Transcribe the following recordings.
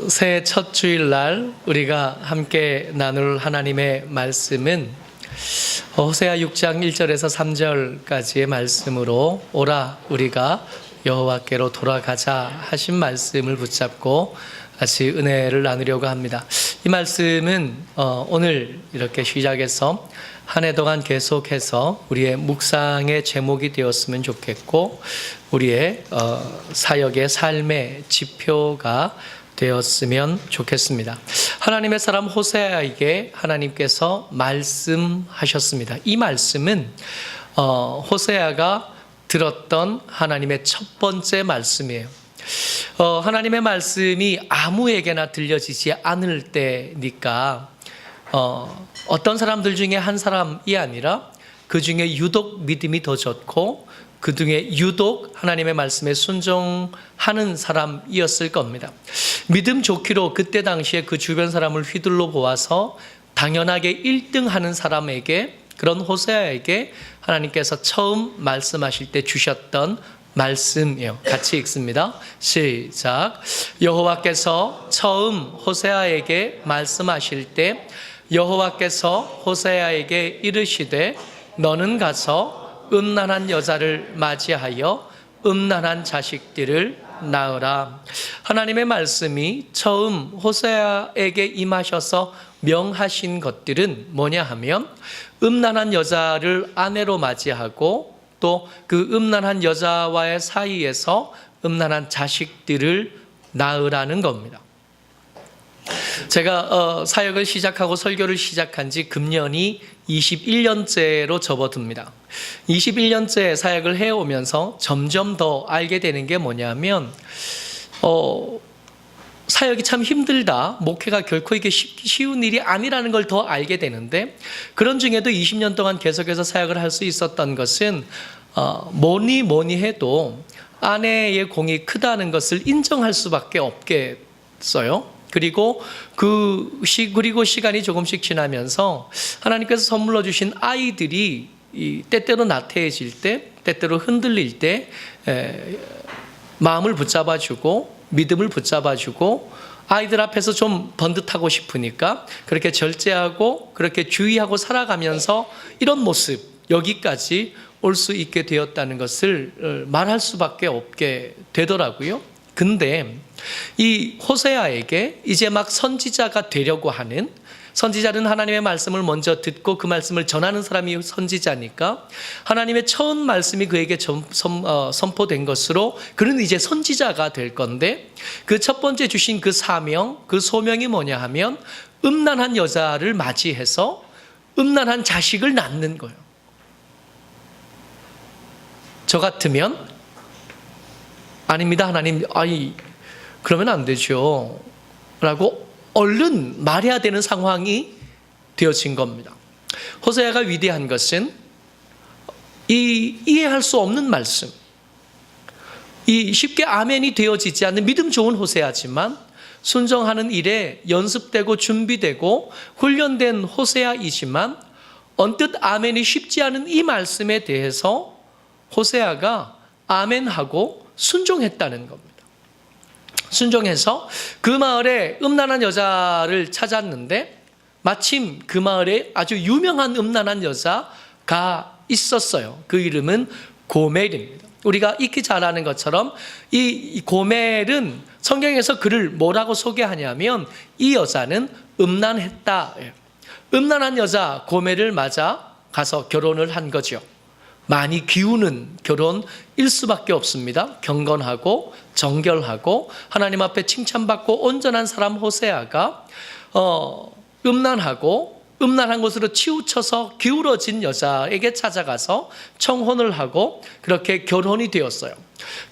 새해 첫 주일날 우리가 함께 나눌 하나님의 말씀은 호세아 6장 1절에서 3절까지의 말씀으로 오라 우리가 여호와께로 돌아가자 하신 말씀을 붙잡고 같이 은혜를 나누려고 합니다. 이 말씀은 오늘 이렇게 시작해서 한 해 동안 계속해서 우리의 묵상의 제목이 되었으면 좋겠고 우리의 사역의 삶의 지표가 되었으면 좋겠습니다. 하나님의 사람 호세아에게 하나님께서 말씀하셨습니다. 이 말씀은 호세아가 들었던 하나님의 첫 번째 말씀이에요. 하나님의 말씀이 아무에게나 들려지지 않을 때니까 어떤 사람들 중에 한 사람이 아니라 그 중에 유독 믿음이 더 좋고 그 중에 유독 하나님의 말씀에 순종하는 사람이었을 겁니다. 믿음 좋기로 그때 당시에 그 주변 사람을 휘둘러 보아서 당연하게 1등 하는 사람에게, 그런 호세아에게 하나님께서 처음 말씀하실 때 주셨던 말씀이에요. 같이 읽습니다. 시작. 여호와께서 처음 호세아에게 말씀하실 때 여호와께서 호세아에게 이르시되 너는 가서 음란한 여자를 맞이하여 음란한 자식들을 낳으라. 하나님의 말씀이 처음 호세아에게 임하셔서 명하신 것들은 뭐냐 하면 음란한 여자를 아내로 맞이하고 또 그 음란한 여자와의 사이에서 음란한 자식들을 낳으라는 겁니다. 제가 사역을 시작하고 설교를 시작한 지 금년이 21년째로 접어듭니다. 21년째 사역을 해오면서 점점 더 알게 되는 게 뭐냐면 사역이 참 힘들다, 목회가 결코 이게 쉬운 일이 아니라는 걸 더 알게 되는데, 그런 중에도 20년 동안 계속해서 사역을 할 수 있었던 것은 뭐니 해도 아내의 공이 크다는 것을 인정할 수밖에 없겠어요. 그리고 그리고 시간이 조금씩 지나면서 하나님께서 선물로 주신 아이들이 때때로 나태해질 때, 때때로 흔들릴 때 마음을 붙잡아주고 믿음을 붙잡아주고 아이들 앞에서 좀 번듯하고 싶으니까 그렇게 절제하고 그렇게 주의하고 살아가면서 이런 모습, 여기까지 올 수 있게 되었다는 것을 말할 수밖에 없게 되더라고요. 근데 이 호세아에게 이제 막 선지자가 되려고 하는, 선지자는 하나님의 말씀을 먼저 듣고 그 말씀을 전하는 사람이 선지자니까 하나님의 처음 말씀이 그에게 선포된 것으로 그는 이제 선지자가 될 건데, 그 첫 번째 주신 그 사명, 그 소명이 뭐냐 하면 음란한 여자를 맞이해서 음란한 자식을 낳는 거예요. 저 같으면 아닙니다 하나님, 그러면 안 되죠 라고 얼른 말해야 되는 상황이 되어진 겁니다. 호세아가 위대한 것은 이해할 수 없는 말씀, 쉽게 아멘이 되어지지 않는 믿음 좋은 호세아지만 순종하는 일에 연습되고 준비되고 훈련된 호세아이지만 언뜻 아멘이 쉽지 않은 이 말씀에 대해서 호세아가 아멘하고 순종했다는 겁니다. 순종해서 그 마을에 음란한 여자를 찾았는데 마침 그 마을에 아주 유명한 음란한 여자가 있었어요. 그 이름은 고멜입니다. 우리가 익히 잘 아는 것처럼 이 고멜은 성경에서 그를 뭐라고 소개하냐면 이 여자는 음란했다. 음란한 여자 고멜을 맞아 가서 결혼을 한 거죠. 많이 기우는 결혼일 수밖에 없습니다. 경건하고 정결하고 하나님 앞에 칭찬받고 온전한 사람 호세아가 음란한 것으로 치우쳐서 기울어진 여자에게 찾아가서 청혼을 하고 그렇게 결혼이 되었어요.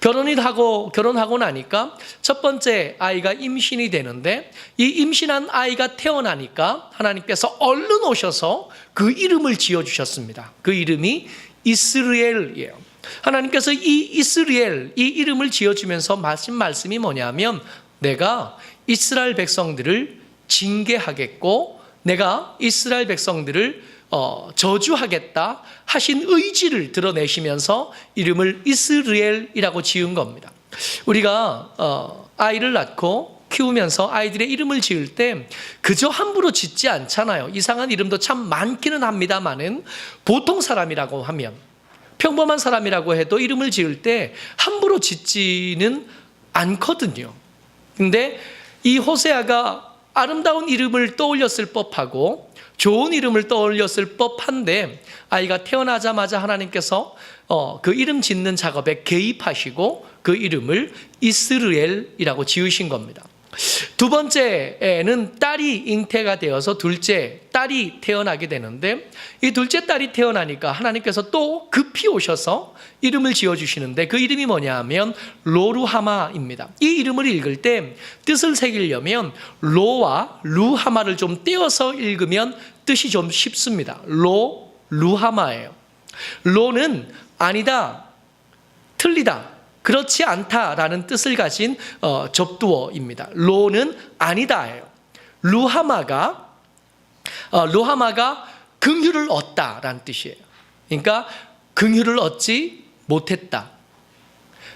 결혼하고 나니까 첫 번째 아이가 임신이 되는데 이 임신한 아이가 태어나니까 하나님께서 얼른 오셔서 그 이름을 지어주셨습니다. 그 이름이 이스라엘이에요. 하나님께서 이 이스라엘, 이 이름을 지어주면서 하신 말씀이 뭐냐면 내가 이스라엘 백성들을 징계하겠고 내가 이스라엘 백성들을 저주하겠다 하신 의지를 드러내시면서 이름을 이스라엘이라고 지은 겁니다. 우리가 아이를 낳고 키우면서 아이들의 이름을 지을 때 그저 함부로 짓지 않잖아요. 이상한 이름도 참 많기는 합니다만은 보통 사람이라고 하면, 평범한 사람이라고 해도 이름을 지을 때 함부로 짓지는 않거든요. 근데 이 호세아가 아름다운 이름을 떠올렸을 법하고 좋은 이름을 떠올렸을 법한데, 아이가 태어나자마자 하나님께서 그 이름 짓는 작업에 개입하시고 그 이름을 이스르엘이라고 지으신 겁니다. 두 번째에는 딸이 잉태가 되어서 둘째 딸이 태어나게 되는데, 이 둘째 딸이 태어나니까 하나님께서 또 급히 오셔서 이름을 지어주시는데, 그 이름이 뭐냐 하면 로루하마입니다. 이 이름을 읽을 때 뜻을 새기려면 로와 루하마를 좀 떼어서 읽으면 뜻이 좀 쉽습니다. 루하마예요. 로는 아니다, 틀리다, 그렇지 않다라는 뜻을 가진 접두어입니다. 로는 아니다예요. 루하마가 긍휼을 얻다라는 뜻이에요. 그러니까 긍휼을 얻지 못했다,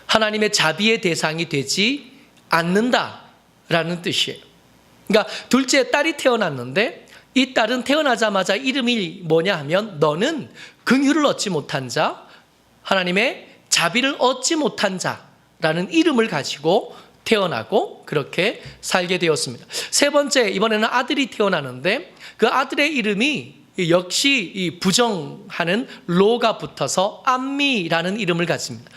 하나님의 자비의 대상이 되지 않는다라는 뜻이에요. 그러니까 둘째 딸이 태어났는데, 이 딸은 태어나자마자 이름이 뭐냐 하면 너는 긍휼을 얻지 못한 자, 하나님의 자비를 얻지 못한 자라는 이름을 가지고 태어나고 그렇게 살게 되었습니다. 세 번째, 이번에는 아들이 태어나는데 그 아들의 이름이 역시 이 부정하는 로가 붙어서 암미라는 이름을 가집니다.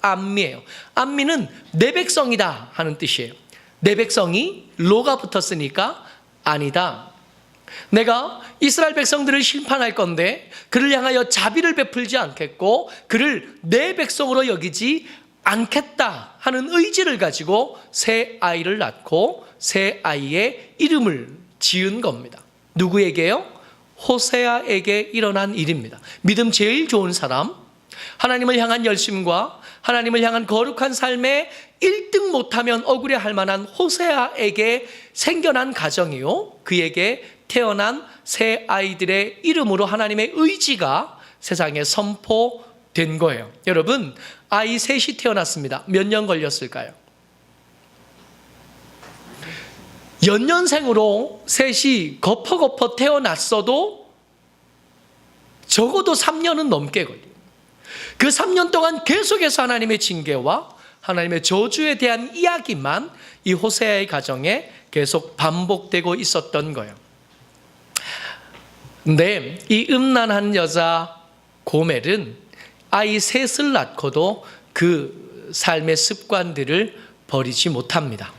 암미예요. 암미는 내 백성이다 하는 뜻이에요. 내 백성이 로가 붙었으니까 아니다, 내가 이스라엘 백성들을 심판할 건데 그를 향하여 자비를 베풀지 않겠고 그를 내 백성으로 여기지 않겠다 하는 의지를 가지고 새 아이를 낳고 새 아이의 이름을 지은 겁니다. 누구에게요? 호세아에게 일어난 일입니다. 믿음 제일 좋은 사람, 하나님을 향한 열심과 하나님을 향한 거룩한 삶에 1등 못하면 억울해할 만한 호세아에게 생겨난 가정이요, 그에게 태어난 새 아이들의 이름으로 하나님의 의지가 세상에 선포된 거예요. 여러분, 아이 셋이 태어났습니다. 몇 년 걸렸을까요? 연년생으로 셋이 거퍼거퍼 태어났어도 적어도 3년은 넘게 걸려요. 그 3년 동안 계속해서 하나님의 징계와 하나님의 저주에 대한 이야기만 이 호세아의 가정에 계속 반복되고 있었던 거예요. 근데 이 음란한 여자 고멜은 아이 셋을 낳고도 그 삶의 습관들을 버리지 못합니다.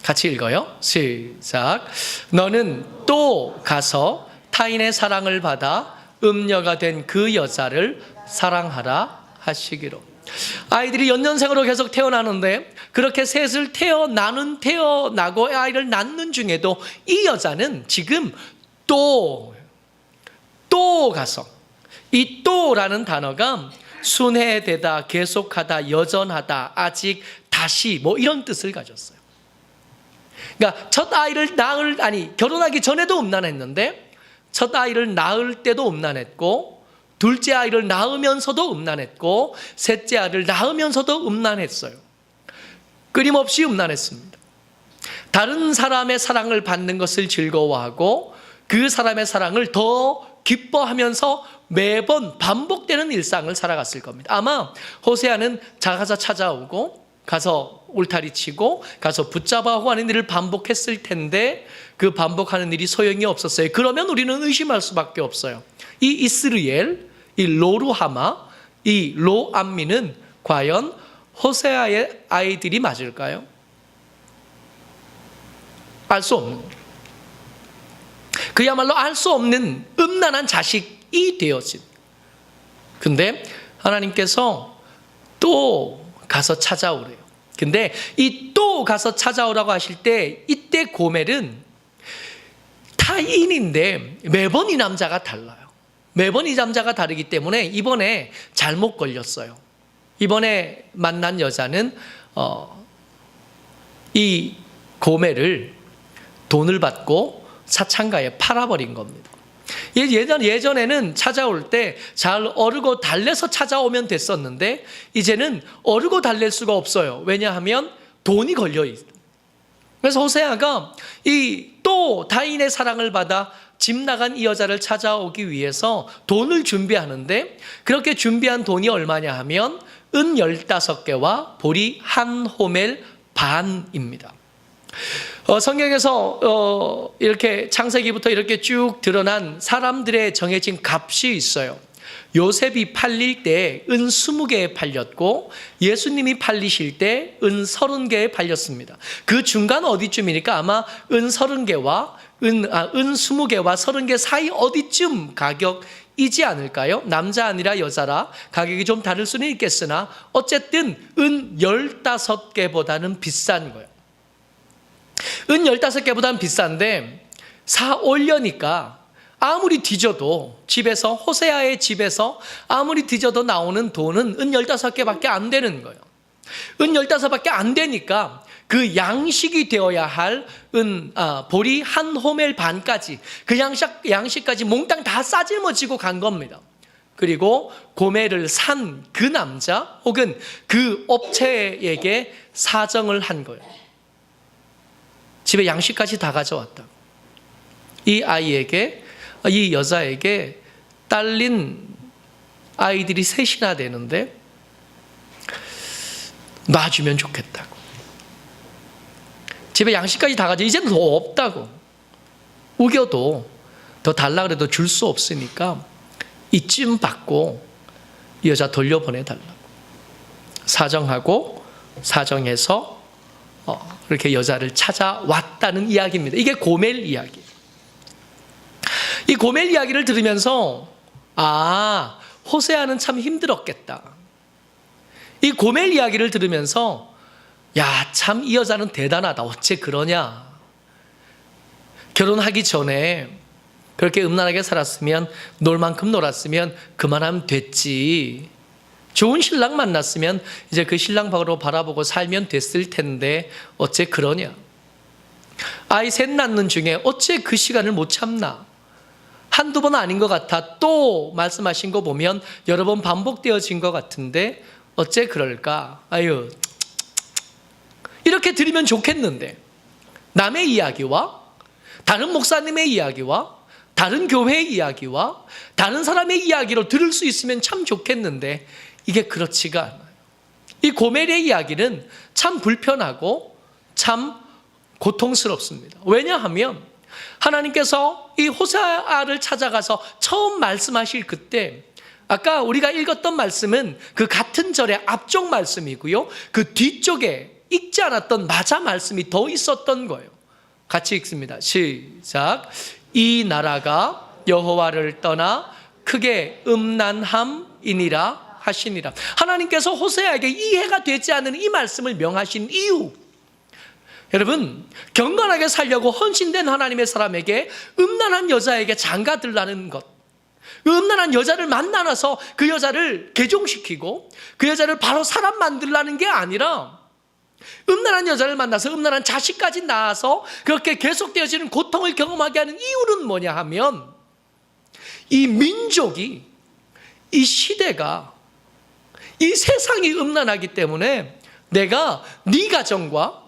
같이 읽어요. 시작. 너는 또 가서 타인의 사랑을 받아 음녀가 된 그 여자를 사랑하라 하시기로. 아이들이 연년생으로 계속 태어나는데 그렇게 셋을 태어나고 아이를 낳는 중에도 이 여자는 지금 또 가서, 이 또라는 단어가 순회되다, 계속하다, 여전하다, 아직, 다시 뭐 이런 뜻을 가졌어요. 그러니까 첫 아이를 결혼하기 전에도 음란했는데 첫 아이를 낳을 때도 음란했고, 둘째 아이를 낳으면서도 음란했고, 셋째 아이를 낳으면서도 음란했어요. 끊임없이 음란했습니다. 다른 사람의 사랑을 받는 것을 즐거워하고 그 사람의 사랑을 더 기뻐하면서 매번 반복되는 일상을 살아갔을 겁니다. 아마 호세아는 가서 찾아오고 가서 울타리 치고 가서 붙잡아오고 하는 일을 반복했을 텐데 그 반복하는 일이 소용이 없었어요. 그러면 우리는 의심할 수밖에 없어요. 이 이스르엘, 이 로루하마, 이 로암미는 과연 호세아의 아이들이 맞을까요? 알 수 없는, 그야말로 알 수 없는 음란한 자식이 되어진. 근데 하나님께서 또 가서 찾아오래요. 근데 이 또 가서 찾아오라고 하실 때 이때 고멜은 타인인데 매번 이 남자가 달라요. 매번 이 남자가 다르기 때문에 이번에 잘못 걸렸어요. 이번에 만난 여자는 이 고멜을 돈을 받고 사창가에 팔아버린 겁니다. 예전에는 찾아올 때 잘 어르고 달래서 찾아오면 됐었는데 이제는 어르고 달랠 수가 없어요. 왜냐하면 돈이 걸려있어요. 그래서 호세아가 이 또 다인의 사랑을 받아 집 나간 이 여자를 찾아오기 위해서 돈을 준비하는데, 그렇게 준비한 돈이 얼마냐 하면 은 15개와 보리 한 호멜 반입니다. 성경에서 이렇게 창세기부터 이렇게 쭉 드러난 사람들의 정해진 값이 있어요. 요셉이 팔릴 때 은 20개에 팔렸고, 예수님이 팔리실 때 은 30개에 팔렸습니다. 그 중간 어디쯤이니까 아마 은 30개와 은 20개와 30개 사이 어디쯤 가격이지 않을까요? 남자 아니라 여자라 가격이 좀 다를 수는 있겠으나 어쨌든 은 15개보다는 비싼 거예요. 은 15개보다는 비싼데 사 올려니까 아무리 뒤져도 집에서, 호세아의 집에서 아무리 뒤져도 나오는 돈은 은 15개밖에 안 되는 거예요. 은 15밖에 안 되니까 그 양식이 되어야 할 보리 한 호멜 반까지, 그 양식까지 몽땅 다 싸질머지고 간 겁니다. 그리고 고멜을 산 그 남자 혹은 그 업체에게 사정을 한 거예요. 집에 양식까지 다 가져왔다. 이 아이에게, 이 여자에게 딸린 아이들이 셋이나 되는데 놔주면 좋겠다고. 집에 양식까지 다 가져, 이제는 더 없다고. 우겨도 더 달라 그래도 줄 수 없으니까 이쯤 받고 이 여자 돌려보내달라고 사정하고, 사정해서 그렇게 여자를 찾아왔다는 이야기입니다. 이게 고멜 이야기. 이 고멜 이야기를 들으면서 호세아는 참 힘들었겠다. 이 고멜 이야기를 들으면서 참 이 여자는 대단하다. 어째 그러냐. 결혼하기 전에 그렇게 음란하게 살았으면, 놀 만큼 놀았으면 그만하면 됐지. 좋은 신랑 만났으면 이제 그 신랑 밖으로 바라보고 살면 됐을 텐데 어째 그러냐. 아이 셋 낳는 중에 어째 그 시간을 못 참나. 한두 번 아닌 것 같아. 또 말씀하신 거 보면 여러 번 반복되어진 것 같은데 어째 그럴까. 이렇게 들으면 좋겠는데, 남의 이야기와 다른 목사님의 이야기와 다른 교회의 이야기와 다른 사람의 이야기로 들을 수 있으면 참 좋겠는데 이게 그렇지가 않아요. 이 고멜의 이야기는 참 불편하고 참 고통스럽습니다. 왜냐하면 하나님께서 이 호세아를 찾아가서 처음 말씀하실 그때, 아까 우리가 읽었던 말씀은 그 같은 절의 앞쪽 말씀이고요, 그 뒤쪽에 읽지 않았던 맞아 말씀이 더 있었던 거예요. 같이 읽습니다. 시작. 이 나라가 여호와를 떠나 크게 음란함이니라 하시니라. 하나님께서 호세아에게 이해가 되지 않는 이 말씀을 명하신 이유, 여러분, 경건하게 살려고 헌신된 하나님의 사람에게 음란한 여자에게 장가들라는 것, 음란한 여자를 만나서 그 여자를 개종시키고 그 여자를 바로 사람 만들라는 게 아니라, 음란한 여자를 만나서 음란한 자식까지 낳아서 그렇게 계속되어지는 고통을 경험하게 하는 이유는 뭐냐 하면, 이 민족이, 이 시대가, 이 세상이 음란하기 때문에 내가 네 가정과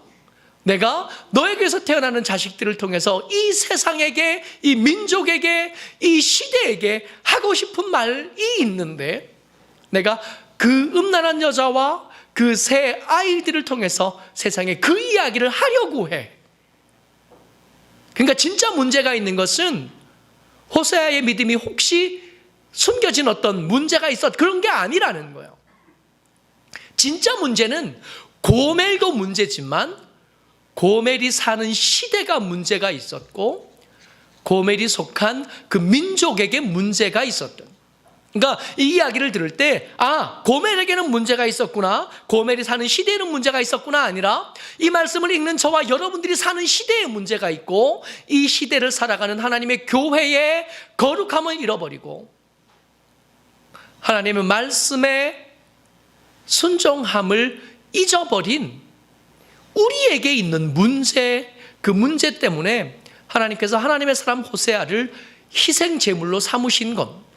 내가 너에게서 태어나는 자식들을 통해서 이 세상에게, 이 민족에게, 이 시대에게 하고 싶은 말이 있는데, 내가 그 음란한 여자와 그 새 아이들을 통해서 세상에 그 이야기를 하려고 해. 그러니까 진짜 문제가 있는 것은 호세아의 믿음이 혹시 숨겨진 어떤 문제가 있었, 그런 게 아니라는 거예요. 진짜 문제는 고멜도 문제지만 고멜이 사는 시대가 문제가 있었고, 고멜이 속한 그 민족에게 문제가 있었던. 그러니까 이 이야기를 들을 때 고멜에게는 문제가 있었구나, 고멜이 사는 시대에는 문제가 있었구나 아니라, 이 말씀을 읽는 저와 여러분들이 사는 시대에 문제가 있고, 이 시대를 살아가는 하나님의 교회의 거룩함을 잃어버리고 하나님의 말씀에 순종함을 잊어버린 우리에게 있는 문제, 그 문제 때문에 하나님께서 하나님의 사람 호세아를 희생 제물로 삼으신 것.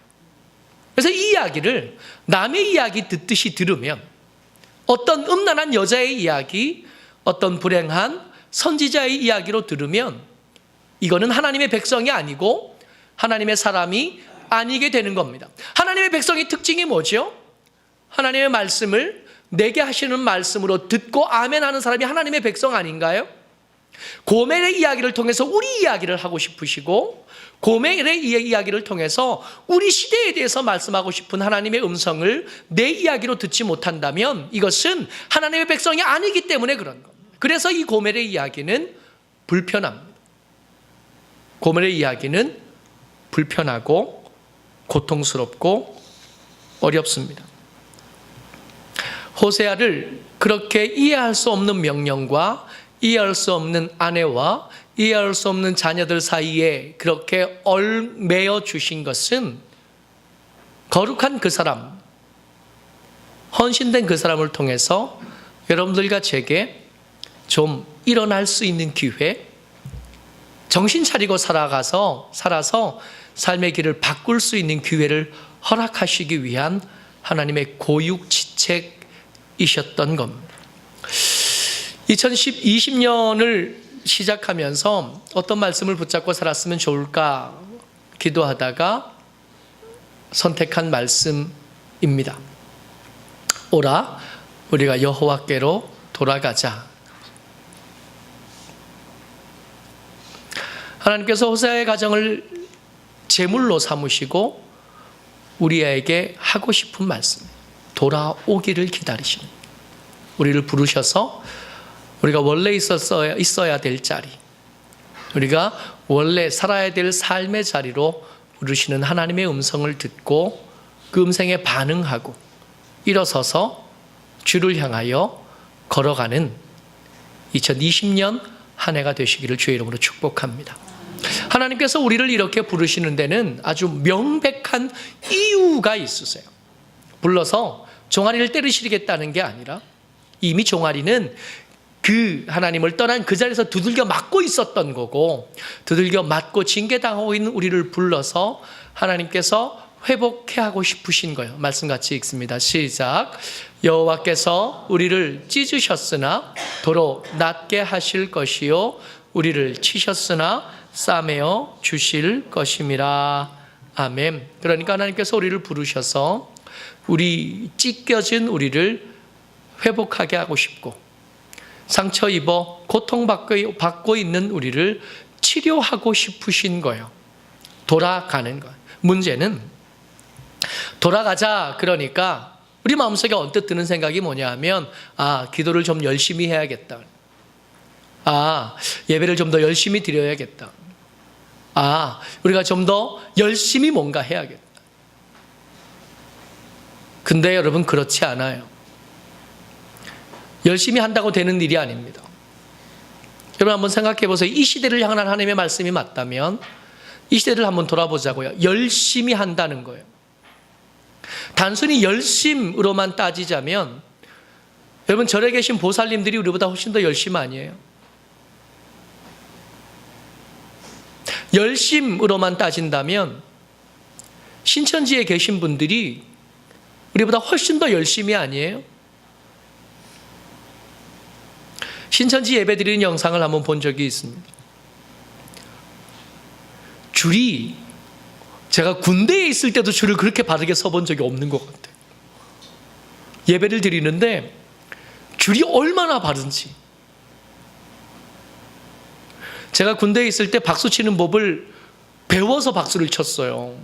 그래서 이 이야기를 남의 이야기 듣듯이 들으면, 어떤 음란한 여자의 이야기, 어떤 불행한 선지자의 이야기로 들으면 이거는 하나님의 백성이 아니고 하나님의 사람이 아니게 되는 겁니다. 하나님의 백성의 특징이 뭐죠? 하나님의 말씀을 내게 하시는 말씀으로 듣고 아멘 하는 사람이 하나님의 백성 아닌가요? 고멜의 이야기를 통해서 우리 이야기를 하고 싶으시고 고멜의 이야기를 통해서 우리 시대에 대해서 말씀하고 싶은 하나님의 음성을 내 이야기로 듣지 못한다면 이것은 하나님의 백성이 아니기 때문에 그런 겁니다. 그래서 이 고멜의 이야기는 불편합니다. 고멜의 이야기는 불편하고 고통스럽고 어렵습니다. 호세아를 그렇게 이해할 수 없는 명령과 이해할 수 없는 아내와 이해할 수 없는 자녀들 사이에 그렇게 얽매여 주신 것은 거룩한 그 사람, 헌신된 그 사람을 통해서 여러분들과 제게 좀 일어날 수 있는 기회, 정신 차리고 살아서 삶의 길을 바꿀 수 있는 기회를 허락하시기 위한 하나님의 고육지책이셨던 겁니다. 2020년을 시작하면서 어떤 말씀을 붙잡고 살았으면 좋을까 기도하다가 선택한 말씀입니다. 오라, 우리가 여호와께로 돌아가자. 하나님께서 호세아의 가정을 제물로 삼으시고 우리에게 하고 싶은 말씀, 돌아오기를 기다리시는, 우리를 부르셔서 우리가 원래 있어야 될 자리, 우리가 원래 살아야 될 삶의 자리로 부르시는 하나님의 음성을 듣고 그 음성에 반응하고 일어서서 주를 향하여 걸어가는 2020년 한 해가 되시기를 주의 이름으로 축복합니다. 하나님께서 우리를 이렇게 부르시는 데는 아주 명백한 이유가 있으세요. 불러서 종아리를 때리시겠다는 게 아니라 이미 종아리는 그 하나님을 떠난 그 자리에서 두들겨 맞고 있었던 거고, 두들겨 맞고 징계당하고 있는 우리를 불러서 하나님께서 회복해 하고 싶으신 거예요. 말씀 같이 읽습니다. 시작. 여호와께서 우리를 찢으셨으나 도로 낫게 하실 것이요 우리를 치셨으나 싸매어 주실 것임이라. 아멘. 그러니까 하나님께서 우리를 부르셔서 우리 찢겨진 우리를 회복하게 하고 싶고, 상처 입어 고통받고 있는 우리를 치료하고 싶으신 거예요. 돌아가는 거예요. 문제는 돌아가자 그러니까 우리 마음속에 언뜻 드는 생각이 뭐냐 하면, 기도를 좀 열심히 해야겠다. 예배를 좀 더 열심히 드려야겠다. 우리가 좀 더 열심히 뭔가 해야겠다. 근데 여러분, 그렇지 않아요. 열심히 한다고 되는 일이 아닙니다. 여러분 한번 생각해 보세요. 이 시대를 향한 하나님의 말씀이 맞다면 이 시대를 한번 돌아보자고요. 열심히 한다는 거예요. 단순히 열심으로만 따지자면 여러분, 절에 계신 보살님들이 우리보다 훨씬 더 열심 아니에요? 열심으로만 따진다면 신천지에 계신 분들이 우리보다 훨씬 더 열심이 아니에요? 신천지 예배 드리는 영상을 한번 본 적이 있습니다. 줄이, 제가 군대에 있을 때도 줄을 그렇게 바르게 서본 적이 없는 것 같아요. 예배를 드리는데 줄이 얼마나 바른지. 제가 군대에 있을 때 박수 치는 법을 배워서 박수를 쳤어요.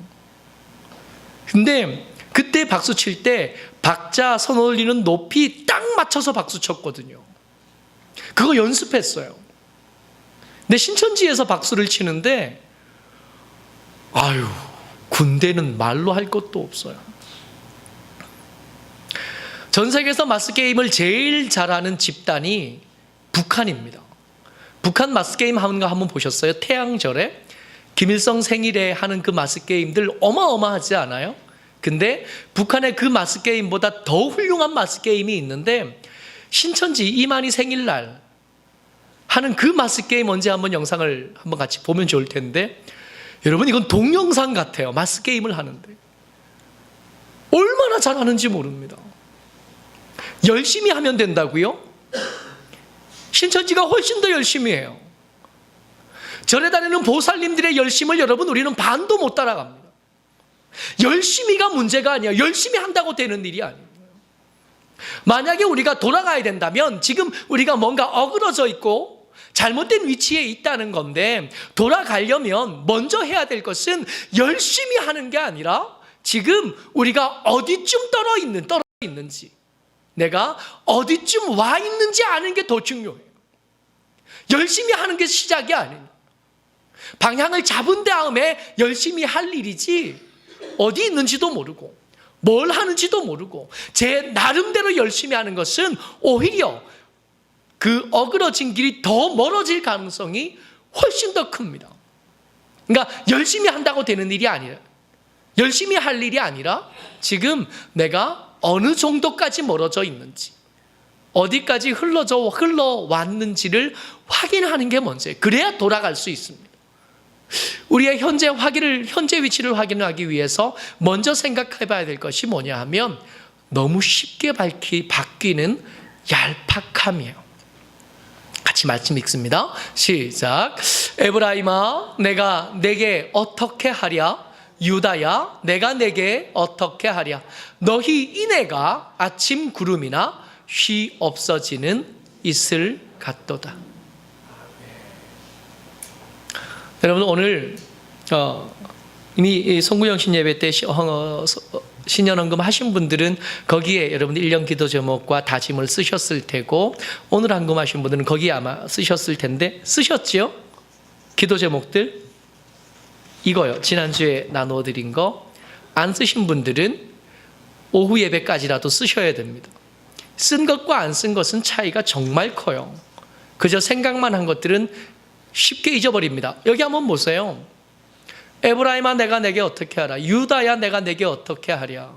근데 그때 박수 칠 때 박자, 선 올리는 높이 딱 맞춰서 박수 쳤거든요. 그거 연습했어요. 근데 신천지에서 박수를 치는데 군대는 말로 할 것도 없어요. 전 세계에서 마스게임을 제일 잘하는 집단이 북한입니다. 북한 마스게임 하는 거 한번 보셨어요? 태양절에 김일성 생일에 하는 그 마스게임들 어마어마하지 않아요? 근데 북한의 그 마스게임보다 더 훌륭한 마스게임이 있는데, 신천지 이만희 생일날 하는 그 마스게임 언제 한번 영상을 한번 같이 보면 좋을 텐데, 여러분 이건 동영상 같아요. 마스게임을 하는데 얼마나 잘하는지 모릅니다. 열심히 하면 된다고요? 신천지가 훨씬 더 열심히 해요. 절에 다니는 보살님들의 열심을 여러분 우리는 반도 못 따라갑니다. 열심히가 문제가 아니에요. 열심히 한다고 되는 일이 아니에요. 만약에 우리가 돌아가야 된다면 지금 우리가 뭔가 어그러져 있고 잘못된 위치에 있다는 건데, 돌아가려면 먼저 해야 될 것은 열심히 하는 게 아니라 지금 우리가 어디쯤 떨어 있는지, 내가 어디쯤 와 있는지 아는 게 더 중요해요. 열심히 하는 게 시작이 아니에요. 방향을 잡은 다음에 열심히 할 일이지, 어디 있는지도 모르고 뭘 하는지도 모르고 제 나름대로 열심히 하는 것은 오히려 그 어그러진 길이 더 멀어질 가능성이 훨씬 더 큽니다. 그러니까 열심히 한다고 되는 일이 아니라, 열심히 할 일이 아니라 지금 내가 어느 정도까지 멀어져 있는지, 어디까지 흘러왔는지를 확인하는 게 먼저예요. 그래야 돌아갈 수 있습니다. 우리의 현재 위치를 확인하기 위해서 먼저 생각해 봐야 될 것이 뭐냐 하면, 너무 쉽게 바뀌는 얄팍함이에요. 같이 말씀 읽습니다. 시작. 에브라임아, 내가 내게 어떻게 하랴? 유다야, 내가 내게 어떻게 하랴? 너희 이내가 아침 구름이나 쉬 없어지는 이슬 같도다. 여러분, 오늘 이미 송구영신 예배 때 신년헌금 하신 분들은 거기에 여러분 1년 기도 제목과 다짐을 쓰셨을 테고, 오늘 헌금하신 분들은 거기에 아마 쓰셨을 텐데, 쓰셨지요? 기도 제목들 이거요. 지난주에 나누어 드린 거. 안 쓰신 분들은 오후 예배까지라도 쓰셔야 됩니다. 쓴 것과 안 쓴 것은 차이가 정말 커요. 그저 생각만 한 것들은 쉽게 잊어버립니다. 여기 한번 보세요. 에브라임아, 내가 내게 어떻게 하랴? 유다야, 내가 내게 어떻게 하랴?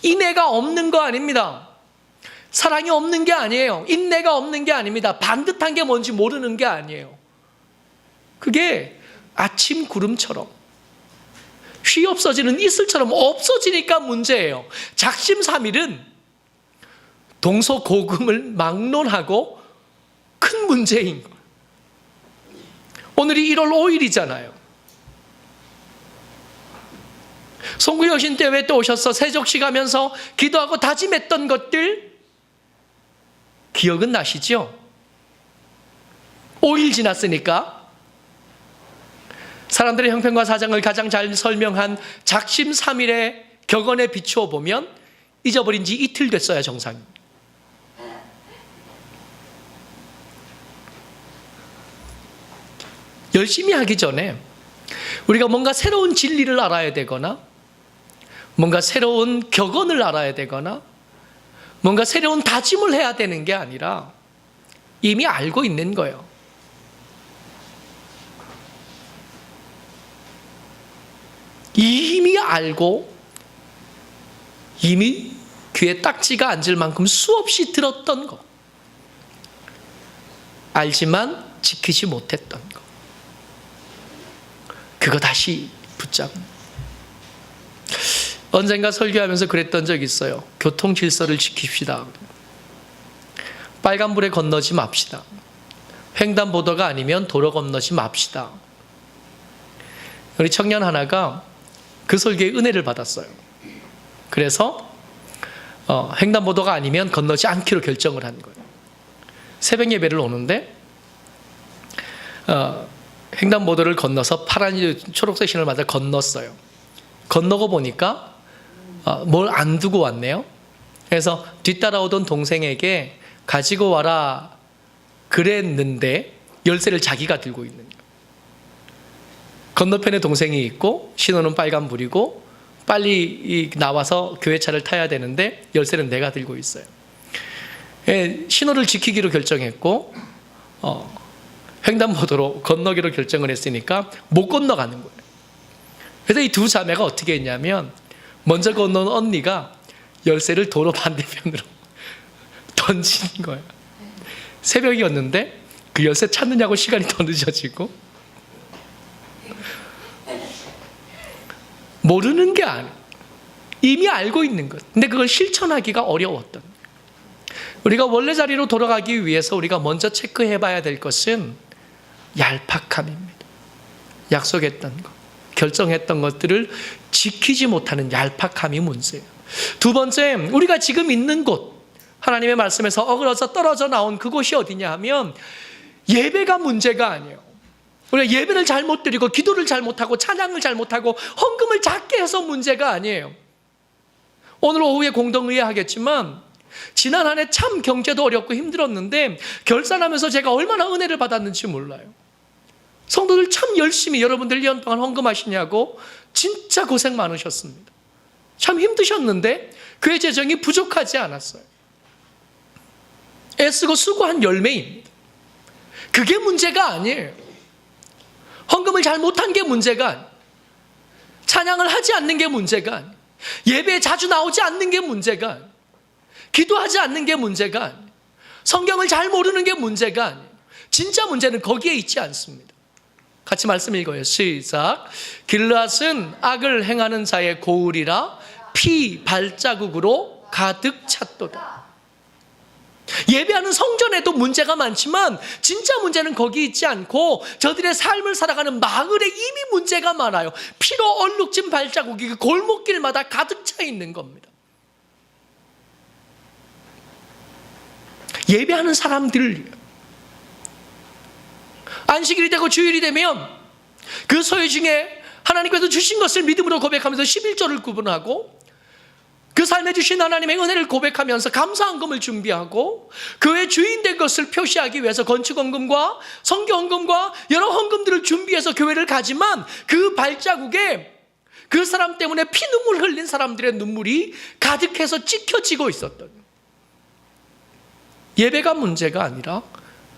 인내가 없는 거 아닙니다. 사랑이 없는 게 아니에요. 인내가 없는 게 아닙니다. 반듯한 게 뭔지 모르는 게 아니에요. 그게 아침 구름처럼, 쉬 없어지는 이슬처럼 없어지니까 문제예요. 작심삼일은 동서고금을 막론하고 큰 문제인 거예요. 오늘이 1월 5일이잖아요. 송구 여신 때 왜 또 오셔서 세족시 가면서 기도하고 다짐했던 것들 기억은 나시죠? 5일 지났으니까. 사람들의 형편과 사정을 가장 잘 설명한 작심삼일의 격언에 비추어 보면 잊어버린 지 이틀 됐어야 정상입니다. 열심히 하기 전에 우리가 뭔가 새로운 진리를 알아야 되거나, 뭔가 새로운 격언을 알아야 되거나, 뭔가 새로운 다짐을 해야 되는 게 아니라 이미 알고 있는 거예요. 이미 알고, 이미 귀에 딱지가 앉을 만큼 수없이 들었던 거, 알지만 지키지 못했던 거, 그거 다시 붙잡는. 언젠가 설교하면서 그랬던 적이 있어요. 교통 질서를 지킵시다. 빨간불에 건너지 맙시다. 횡단보도가 아니면 도로 건너지 맙시다. 우리 청년 하나가 그 설교의 은혜를 받았어요. 그래서 횡단보도가 아니면 건너지 않기로 결정을 한 거예요. 새벽 예배를 오는데 횡단보도를 건너서 파란 초록색 신호를 맞아 건넜어요. 건너고 보니까 뭘 안 두고 왔네요. 그래서 뒤따라오던 동생에게 가지고 와라 그랬는데 열쇠를 자기가 들고 있는 거예요. 건너편에 동생이 있고 신호는 빨간불이고 빨리 나와서 교회차를 타야 되는데 열쇠는 내가 들고 있어요. 신호를 지키기로 결정했고 횡단보도로 건너기로 결정을 했으니까 못 건너가는 거예요. 그래서 이 두 자매가 어떻게 했냐면, 먼저 건너온 언니가 열쇠를 도로 반대편으로 던진 거예요. 새벽이었는데 그 열쇠 찾느냐고 시간이 더 늦어지고, 모르는 게 아니에요. 이미 알고 있는 것. 근데 그걸 실천하기가 어려웠던 거예요. 우리가 원래 자리로 돌아가기 위해서 우리가 먼저 체크해 봐야 될 것은 얄팍함입니다. 약속했던 것, 결정했던 것들을 지키지 못하는 얄팍함이 문제예요. 두 번째, 우리가 지금 있는 곳, 하나님의 말씀에서 어그러져 떨어져 나온 그곳이 어디냐 하면 예배가 문제가 아니에요. 우리가 예배를 잘못 드리고 기도를 잘못하고 찬양을 잘못하고 헌금을 작게 해서 문제가 아니에요. 오늘 오후에 공동의회 하겠지만 지난 한 해 참 경제도 어렵고 힘들었는데 결산하면서 제가 얼마나 은혜를 받았는지 몰라요. 성도들 참 열심히 여러분들 1년 동안 헌금하시냐고 진짜 고생 많으셨습니다. 참 힘드셨는데 그의 재정이 부족하지 않았어요. 애쓰고 수고한 열매입니다. 그게 문제가 아니에요. 헌금을 잘못한 게 문제가 아니에요. 찬양을 하지 않는 게 문제가 아니에요. 예배에 자주 나오지 않는 게 문제가 아니에요. 기도하지 않는 게 문제가 아니에요. 성경을 잘 모르는 게 문제가 아니에요. 진짜 문제는 거기에 있지 않습니다. 같이 말씀 읽어요. 시작. 길르앗은 악을 행하는 자의 고울이라 피 발자국으로 가득 찼도다. 예배하는 성전에도 문제가 많지만 진짜 문제는 거기 있지 않고 저들의 삶을 살아가는 마을에 이미 문제가 많아요. 피로 얼룩진 발자국이 그 골목길마다 가득 차 있는 겁니다. 예배하는 사람들, 안식일이 되고 주일이 되면 그 소유 중에 하나님께서 주신 것을 믿음으로 고백하면서 11조를 구분하고 그 삶에 주신 하나님의 은혜를 고백하면서 감사헌금을 준비하고 그의 주인 된 것을 표시하기 위해서 건축헌금과 성교헌금과 여러 헌금들을 준비해서 교회를 가지만 그 발자국에 그 사람 때문에 피눈물 흘린 사람들의 눈물이 가득해서 찍혀지고 있었던, 예배가 문제가 아니라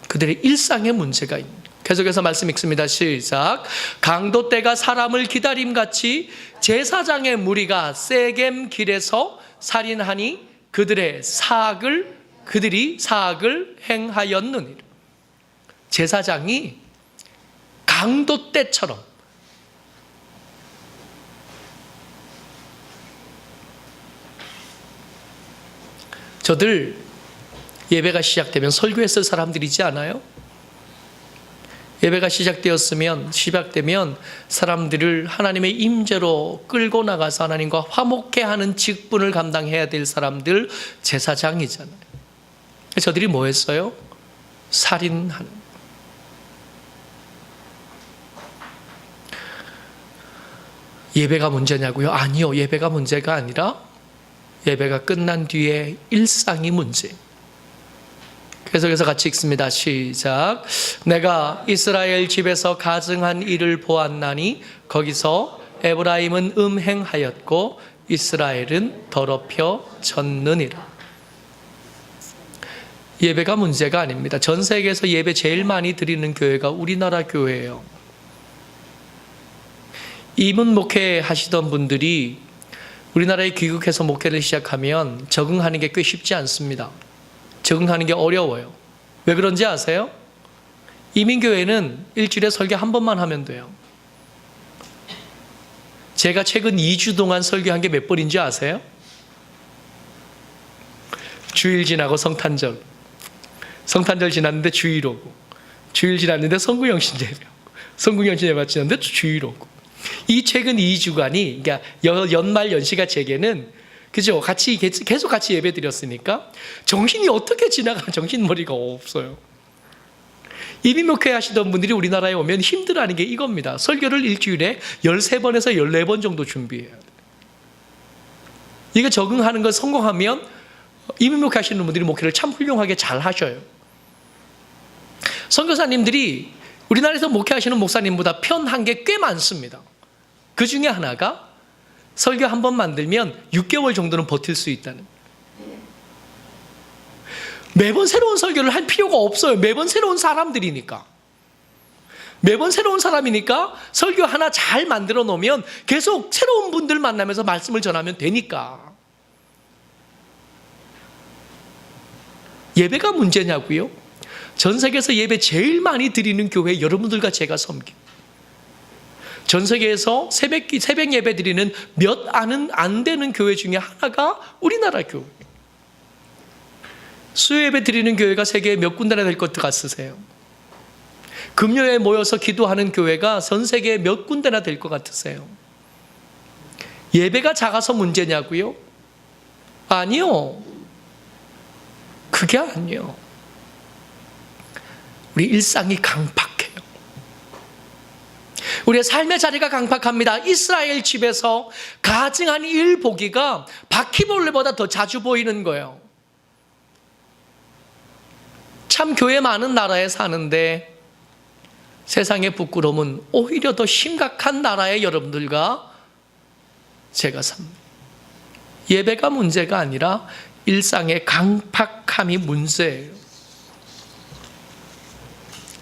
그들의 일상의 문제가 있는. 계속해서 말씀 읽습니다. 시작. 강도 때가 사람을 기다림같이 제사장의 무리가 세겜 길에서 살인하니 그들이 사악을 행하였느니라. 제사장이 강도 때처럼 저들 예배가 시작되면 설교했을 사람들이지 않아요? 예배가 시작되면 사람들을 하나님의 임재로 끌고 나가서 하나님과 화목해 하는 직분을 감당해야 될 사람들, 제사장이잖아요. 저들이 뭐 했어요? 살인하는. 예배가 문제냐고요? 아니요. 예배가 문제가 아니라 예배가 끝난 뒤에 일상이 문제. 계속해서 같이 읽습니다. 시작. 내가 이스라엘 집에서 가증한 일을 보았나니 거기서 에브라임은 음행하였고 이스라엘은 더럽혀졌느니라. 예배가 문제가 아닙니다. 전 세계에서 예배 제일 많이 드리는 교회가 우리나라 교회예요. 이문 목회 하시던 분들이 우리나라에 귀국해서 목회를 시작하면 적응하는 게 꽤 쉽지 않습니다. 적응하는 게 어려워요. 왜 그런지 아세요? 이민교회는 일주일에 설교 한 번만 하면 돼요. 제가 최근 2주 동안 설교한 게 몇 번인지 아세요? 주일 지나고 성탄절 지났는데 주일 오고, 주일 지났는데 성구영신 예배, 성구영신 예배 지났는데 주일 오고. 이 최근 2주간이, 그러니까 연말 연시가 제게는, 그죠? 계속 같이 예배 드렸으니까 정신이 어떻게 지나가, 정신머리가 없어요. 이민목회 하시던 분들이 우리나라에 오면 힘들어하는 게 이겁니다. 설교를 일주일에 13번에서 14번 정도 준비해야 돼요. 이거 적응하는 거 성공하면 이민목회 하시는 분들이 목회를 참 훌륭하게 잘 하셔요. 선교사님들이 우리나라에서 목회하시는 목사님보다 편한 게 꽤 많습니다. 그 중에 하나가 설교 한 번 만들면 6개월 정도는 버틸 수 있다는. 매번 새로운 설교를 할 필요가 없어요. 매번 새로운 사람들이니까. 매번 새로운 사람이니까 설교 하나 잘 만들어 놓으면 계속 새로운 분들 만나면서 말씀을 전하면 되니까. 예배가 문제냐고요? 전 세계에서 예배 제일 많이 드리는 교회 여러분들과 제가 섬기고, 전 세계에서 새벽 예배 드리는 몇 안 되는 교회 중에 하나가 우리나라 교회. 수요예배 드리는 교회가 세계에 몇 군데나 될 것 같으세요? 금요일에 모여서 기도하는 교회가 전 세계에 몇 군데나 될 것 같으세요? 예배가 작아서 문제냐고요? 아니요. 그게 아니요. 우리 일상이 강팍해요. 우리의 삶의 자리가 강팍합니다. 이스라엘 집에서 가증한 일 보기가 바퀴벌레보다 더 자주 보이는 거예요. 참 교회 많은 나라에 사는데 세상의 부끄러움은 오히려 더 심각한 나라의 여러분들과 제가 삽니다. 예배가 문제가 아니라 일상의 강팍함이 문제예요.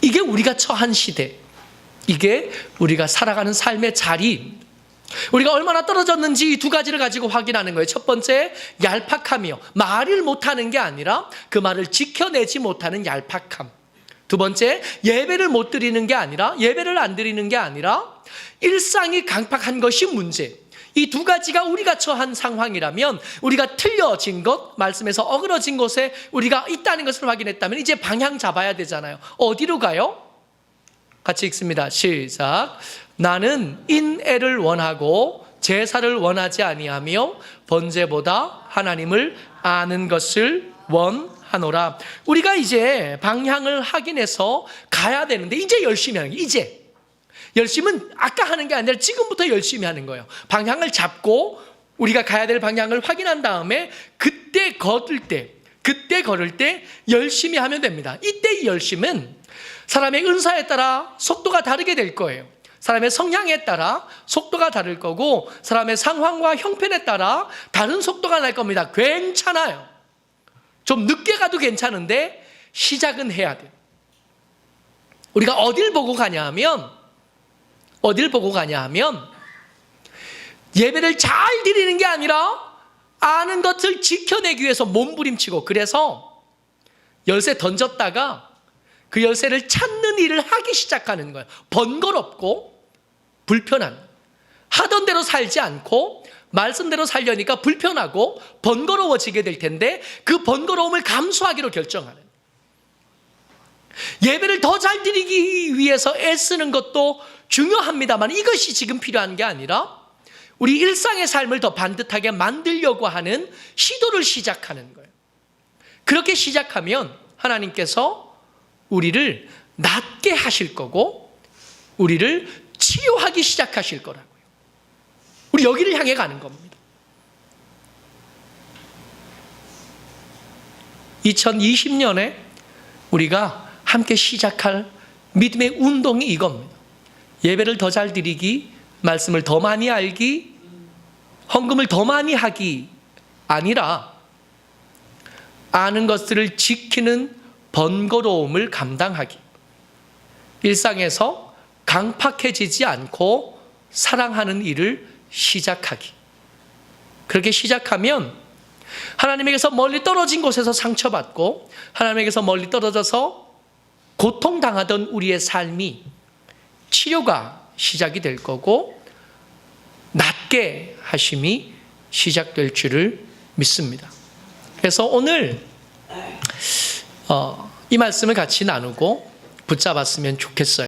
이게 우리가 처한 시대, 이게 우리가 살아가는 삶의 자리, 우리가 얼마나 떨어졌는지 이 두 가지를 가지고 확인하는 거예요. 첫 번째, 얄팍함이요. 말을 못하는 게 아니라 그 말을 지켜내지 못하는 얄팍함. 두 번째, 예배를 못 드리는 게 아니라, 예배를 안 드리는 게 아니라 일상이 강팍한 것이 문제. 이 두 가지가 우리가 처한 상황이라면, 우리가 틀려진 것, 말씀에서 어그러진 곳에 우리가 있다는 것을 확인했다면 이제 방향 잡아야 되잖아요. 어디로 가요? 같이 읽습니다. 시작. 나는 인애를 원하고 제사를 원하지 아니하며 번제보다 하나님을 아는 것을 원하노라. 우리가 이제 방향을 확인해서 가야 되는데 이제 열심히 하는 거예요. 이제 열심은 아까 하는 게 아니라 지금부터 열심히 하는 거예요. 방향을 잡고 우리가 가야 될 방향을 확인한 다음에 그때 걸을 때 열심히 하면 됩니다. 이때 이 열심은 사람의 은사에 따라 속도가 다르게 될 거예요. 사람의 성향에 따라 속도가 다를 거고 사람의 상황과 형편에 따라 다른 속도가 날 겁니다. 괜찮아요. 좀 늦게 가도 괜찮은데 시작은 해야 돼요. 우리가 어딜 보고 가냐 하면 예배를 잘 드리는 게 아니라 아는 것을 지켜내기 위해서 몸부림치고, 그래서 열쇠 던졌다가 그 열쇠를 찾는 일을 하기 시작하는 거예요. 번거롭고 불편한, 하던 대로 살지 않고 말씀대로 살려니까 불편하고 번거로워지게 될 텐데 그 번거로움을 감수하기로 결정하는, 예배를 더 잘 드리기 위해서 애쓰는 것도 중요합니다만 이것이 지금 필요한 게 아니라 우리 일상의 삶을 더 반듯하게 만들려고 하는 시도를 시작하는 거예요. 그렇게 시작하면 하나님께서 우리를 낫게 하실 거고 우리를 치유하기 시작하실 거라고요. 우리 여기를 향해 가는 겁니다. 2020년에 우리가 함께 시작할 믿음의 운동이 이겁니다. 예배를 더 잘 드리기, 말씀을 더 많이 알기, 헌금을 더 많이 하기 아니라 아는 것들을 지키는 번거로움을 감당하기, 일상에서 강팍해지지 않고 사랑하는 일을 시작하기. 그렇게 시작하면 하나님에게서 멀리 떨어진 곳에서 상처받고 하나님에게서 멀리 떨어져서 고통당하던 우리의 삶이 치료가 시작이 될 거고 낫게 하심이 시작될 줄을 믿습니다. 그래서 오늘 이 말씀을 같이 나누고 붙잡았으면 좋겠어요.